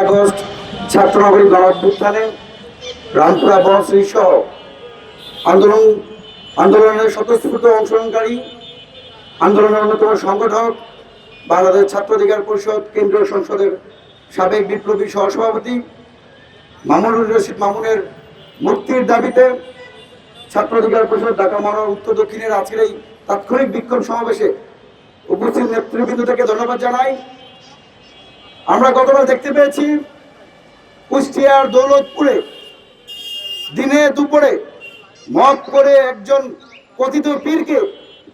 August ছাত্রনগরী গণঅভ্যুত্থানে Rampura Banasree সহ আন্দোলনের স্বতঃস্ফূর্ত অংশগ্রহণকারী আন্দোলনের অন্যতম সংগঠক বাংলাদেশ ছাত্র অধিকার পরিষদ কেন্দ্রীয় সংসদের সাবেক বিপ্লবী সহসভাপতি মামুনুর রশিদ মামুনের মুক্তির দাবিতে ছাত্র অধিকার পরিষদ ঢাকা মহানগর উত্তর দক্ষিণের আজকের এই তাৎক্ষণিক বিক্ষোভ সমাবেশে উপস্থিত নেতৃবৃন্দকে ধন্যবাদ জানাই। আমরা গতকাল দেখতে পেয়েছি কুষ্টিয়ার দৌলতপুরে দিনে দুপুরে মদ করে একজন কথিত পীরকে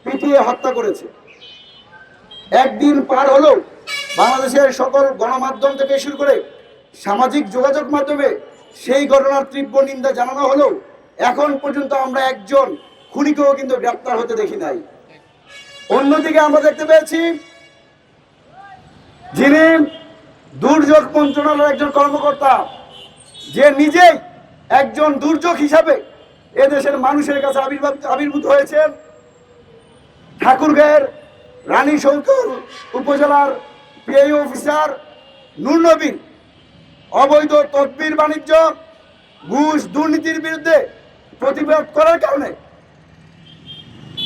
পিটিয়ে হত্যা করেছে। একদিন পার হলেও বাংলাদেশের সকল গণমাধ্যম থেকে শুরু করে সামাজিক যোগাযোগ মাধ্যমে সেই ঘটনার তীব্র নিন্দা জানানো হলেও এখন পর্যন্ত আমরা একজন খুনিকেও কিন্তু গ্রেপ্তার হতে দেখি নাই। অন্যদিকে আমরা দেখতে পেয়েছি যিনি দুর্যোগ মন্ত্রণালয়ের একজন কর্মকর্তা, যে নিজেই একজন দুর্যোগ হিসাবে এদেশের মানুষের কাছে আবির্ভূত হয়েছেন, ঠাকুরগাঁয়ের রানী শঙ্কর উপজেলার পিআই অফিসার নূর নবীর অবৈধ তদবির বাণিজ্য ঘুষ দুর্নীতির বিরুদ্ধে প্রতিবাদ করার কারণে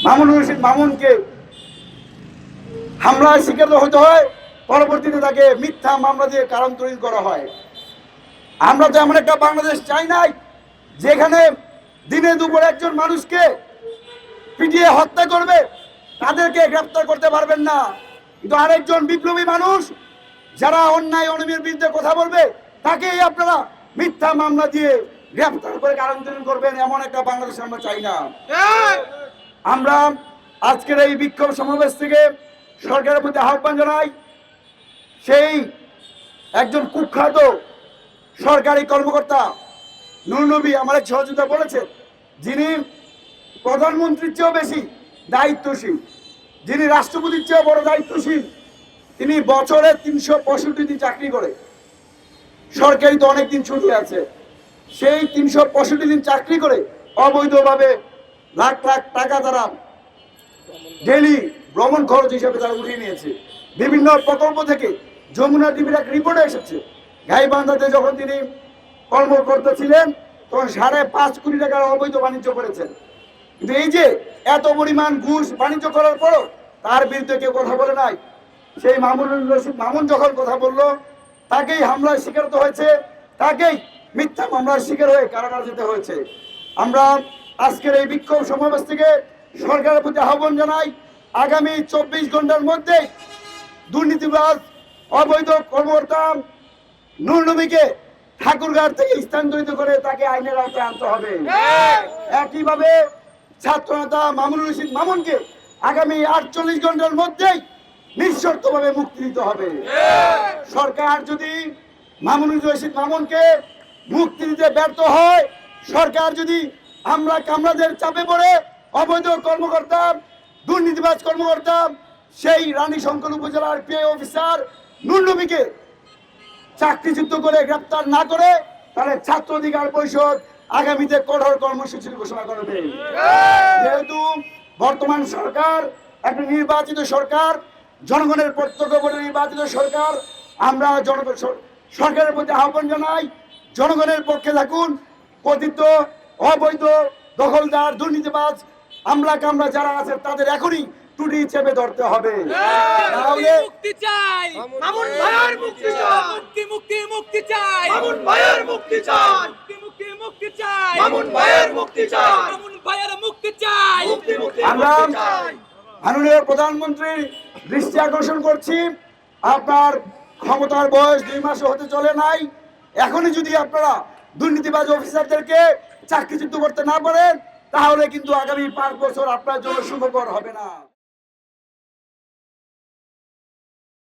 মামুনুর রশিদ মামুনকে হামলার শিকার হতে হয়। পরবর্তীতে তাকে মিথ্যা মামলা দিয়ে কারান্তরীণ করা হয়। আমরা তো এমন একটা বাংলাদেশ চাই নাই যেখানে দিনে দুপুরে একজন মানুষকে পিটিয়ে হত্যা করবে, তাদেরকে গ্রেপ্তার করতে পারবেন না, কিন্তু আরেকজন বিপ্লবী মানুষ যারা অন্যায় অনিয়মের বিরুদ্ধে কথা বলবে তাকেই আপনারা মিথ্যা মামলা দিয়ে গ্রেপ্তার করে কারান্তরীণ করবেন, এমন একটা বাংলাদেশ আমরা চাই না। আমরা আজকের এই বিক্ষোভ সমাবেশ থেকে সরকারের প্রতি আহ্বান জানাই, সেই একজন কুখ্যাত সরকারি কর্মকর্তা নূর নবী আমার এক সহযোগিতা বলেছেন, যিনি প্রধানমন্ত্রীর চেয়েও বেশি দায়িত্বশীল, যিনি রাষ্ট্রপতির চেয়েও বড় দায়িত্বশীল, তিনি বছরে 365 দিন চাকরি করে, সরকারি তো অনেকদিন ছুটি আছে, সেই 365 দিন চাকরি করে অবৈধভাবে লাখ লাখ টাকা তারা ডেলি ভ্রমণ খরচ হিসেবে তারা উঠিয়ে নিয়েছে। বিভিন্ন প্রকল্প থেকে যমুনা টিভির এক রিপোর্টে এসেছে, গাইবান্ধাতে যখন তিনি কর্মকর্তা ছিলেন তখন 5.5 কোটি টাকার অবৈধ বাণিজ্য করেছেন। কিন্তু এই যে এত পরিমাণ ঘুষ বাণিজ্য করার পরও তার বিরুদ্ধে কেউ কথা বলে নাই। সেই মামুনুর রশিদ মামুন যখন কথা বলল তাকেই হামলার শিকার হয়েছে, তাকেই মিথ্যা মামলার শিকার হয়ে কারাগার যেতে হয়েছে। আমরা আজকের এই বিক্ষোভ সমাবেশ থেকে সরকারের প্রতি আহ্বান জানাই, আগামী 24 ঘন্টার মধ্যে দুর্নীতিবাজ অবৈধ কর্মকর্তা নূর নবীকে ঠাকুরগাঁও থেকে স্থানান্তরিত করে তাকে আইনের আওতায় আনতে হবে। একইভাবে ছাত্র নেতা মামুনুর রশিদ মামুনকে আগামী 48 ঘন্টার মধ্যেই নিঃশর্তভাবে মুক্তি দিতে হবে। সরকার যদি মামুনুর রশিদ মামুনকে মুক্তি দিতে ব্যর্থ হয়, সরকার যদি আমরা কামরাদের চাপে পড়ে অবৈধ কর্মকর্তা দুর্নীতিবাজ কর্মকর্তা সেই রানী শঙ্কর উপজেলার পিআই অফিসার নূর নবীকে চাকরিচ্যুত করে গ্রেপ্তার না করে, তাহলে ছাত্র অধিকার পরিষদ আগামীতে কঠোর কর্মসূচির ঘোষণা করবে। যেহেতু বর্তমান সরকার একটা নির্বাচিত সরকার, জনগণের প্রত্যক্ষ ভোটে নির্বাচিত সরকার, আমরা সরকারের প্রতি আহ্বান জানাই, জনগণের পক্ষে থাকুন। কথিত অবৈধ দখলদার দুর্নীতিবাজ আমলা কামলা যারা আছে তাদের এখনই টুটি চেপে ধরতে হবে। তাহলে মুক্তি চাই, মামুন ভাইয়ের মুক্তি চাই, মুক্তি মুক্তি চাই, মামুন ভাইয়ের মুক্তি চাই, মুক্তি মুক্তি চাই, মামুন ভাইয়ের মুক্তি চাই, মামুন ভাইয়ের মুক্তি চাই, মুক্তি মুক্তি চাই। মাননীয় প্রধানমন্ত্রীর দৃষ্টি আকর্ষণ করছি, আপনার ক্ষমতার বয়স 2 মাস হতে চলে নাই, এখনই যদি আপনারা দুর্নীতিবাজ অফিসারদেরকে চাকরিচ্যুত করতে না পারেন তাহলে কিন্তু আগামী 5 বছর আপনার জন্য শুভকর হবে না।